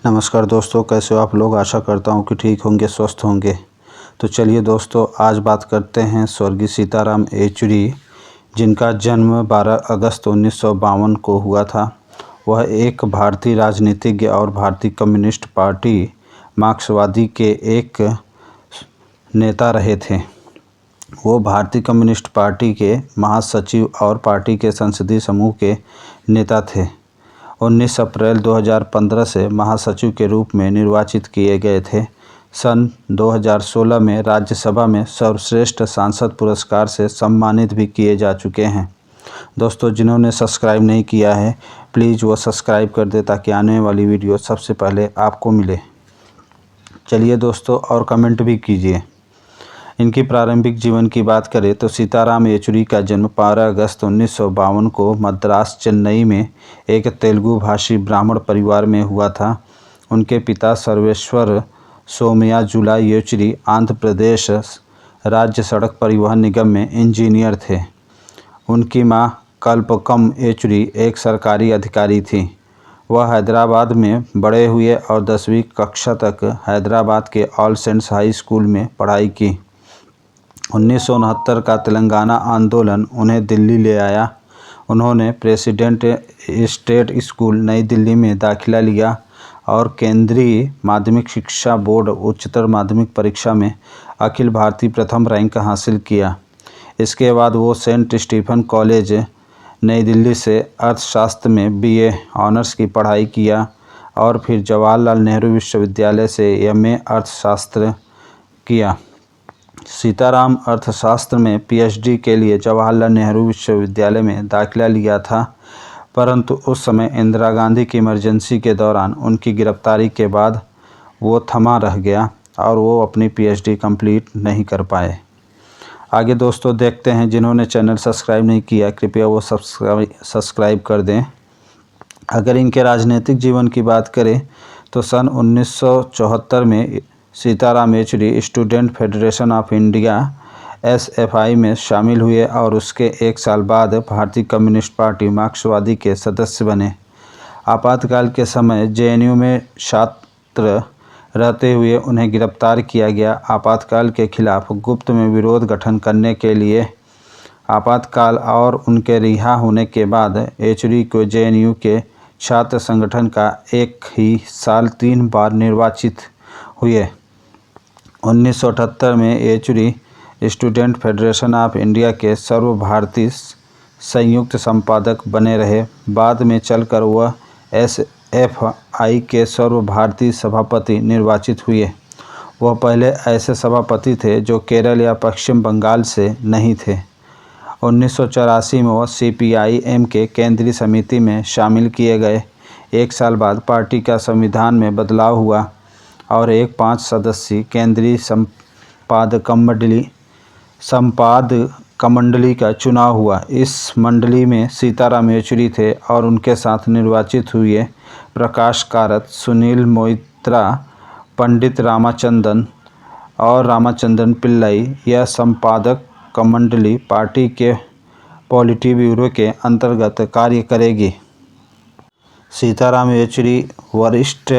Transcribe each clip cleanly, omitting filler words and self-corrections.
नमस्कार दोस्तों, कैसे हो आप लोग। आशा करता हूँ कि ठीक होंगे, स्वस्थ होंगे। तो चलिए दोस्तों, आज बात करते हैं स्वर्गीय सीताराम येचुरी, जिनका जन्म 12 अगस्त 1952 को हुआ था। वह एक भारतीय राजनीतिज्ञ और भारतीय कम्युनिस्ट पार्टी मार्क्सवादी के एक नेता रहे थे। वो भारतीय कम्युनिस्ट पार्टी के महासचिव और पार्टी के संसदीय समूह के नेता थे। 19 अप्रैल 2015 से महासचिव के रूप में निर्वाचित किए गए थे। सन 2016 में राज्यसभा में सर्वश्रेष्ठ सांसद पुरस्कार से सम्मानित भी किए जा चुके हैं। दोस्तों, जिन्होंने सब्सक्राइब नहीं किया है, प्लीज़ वो सब्सक्राइब कर दे ताकि आने वाली वीडियो सबसे पहले आपको मिले। चलिए दोस्तों, और कमेंट भी कीजिए। इनकी प्रारंभिक जीवन की बात करें तो सीताराम येचुरी का जन्म 12 अगस्त 1952 को मद्रास, चेन्नई में एक तेलुगु भाषी ब्राह्मण परिवार में हुआ था। उनके पिता सर्वेश्वर सोमयाजुला येचुरी आंध्र प्रदेश राज्य सड़क परिवहन निगम में इंजीनियर थे। उनकी मां कल्पकम येचुरी एक सरकारी अधिकारी थी। वह हैदराबाद में बड़े हुए और 10वीं कक्षा तक हैदराबाद के ऑल सेंट्स हाई स्कूल में पढ़ाई की। 1969 का तेलंगाना आंदोलन उन्हें दिल्ली ले आया। उन्होंने प्रेसिडेंट स्टेट स्कूल नई दिल्ली में दाखिला लिया और केंद्रीय माध्यमिक शिक्षा बोर्ड उच्चतर माध्यमिक परीक्षा में अखिल भारतीय प्रथम रैंक हासिल किया। इसके बाद वो सेंट स्टीफन कॉलेज नई दिल्ली से अर्थशास्त्र में BA ऑनर्स की पढ़ाई किया और फिर जवाहरलाल नेहरू विश्वविद्यालय से MA अर्थशास्त्र किया। सीताराम अर्थशास्त्र में PhD के लिए जवाहरलाल नेहरू विश्वविद्यालय में दाखिला लिया था, परंतु उस समय इंदिरा गांधी की इमरजेंसी के दौरान उनकी गिरफ्तारी के बाद वो थमा रह गया और वो अपनी PhD कंप्लीट नहीं कर पाए। आगे दोस्तों देखते हैं। जिन्होंने चैनल सब्सक्राइब नहीं किया, कृपया वो सब्सक्राइब कर दें। अगर इनके राजनीतिक जीवन की बात करें तो सन 1974 में Sitaram Yechury student federation of India SFI में शामिल हुए और उसके एक साल बाद भारतीय कम्युनिस्ट पार्टी मार्क्सवादी के सदस्य बने। आपातकाल के समय JNU में छात्र रहते हुए उन्हें गिरफ्तार किया गया। आपातकाल के खिलाफ गुप्त में विरोध गठन करने के लिए आपातकाल और उनके रिहा होने के बाद येचुरी को JNU के छात्र संगठन का एक ही साल 3 बार निर्वाचित हुए। 1978 में Yechury student federation of India के सर्वभारतीय संयुक्त संपादक बने रहे। बाद में चलकर वह SFI के सर्वभारतीय सभापति निर्वाचित हुए। वह पहले ऐसे सभापति थे जो केरल या पश्चिम बंगाल से नहीं थे। 1984 में वह CPIM के केंद्रीय समिति में शामिल किए गए। एक साल बाद पार्टी का संविधान में बदलाव हुआ और एक 5 सदस्यीय केंद्रीय संपादक मंडली का चुनाव हुआ। इस मंडली में सीताराम येचुरी थे और उनके साथ निर्वाचित हुए प्रकाश कारत, सुनील मोइत्रा, पंडित रामाचंद्रन पिल्लई। यह संपादक मंडली पार्टी के पॉलिटी ब्यूरो के अंतर्गत कार्य करेगी। सीताराम येचुरी वरिष्ठ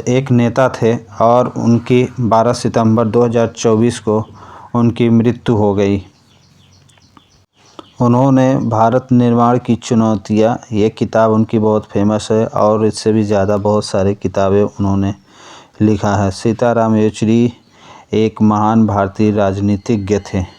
एक नेता थे और उनकी 12 सितंबर 2024 को उनकी मृत्यु हो गई। उन्होंने भारत निर्माण की चुनौतियाँ, ये किताब उनकी बहुत फेमस है और इससे भी ज़्यादा बहुत सारी किताबें उन्होंने लिखा है। सीताराम येचुरी एक महान भारतीय राजनीतिज्ञ थे।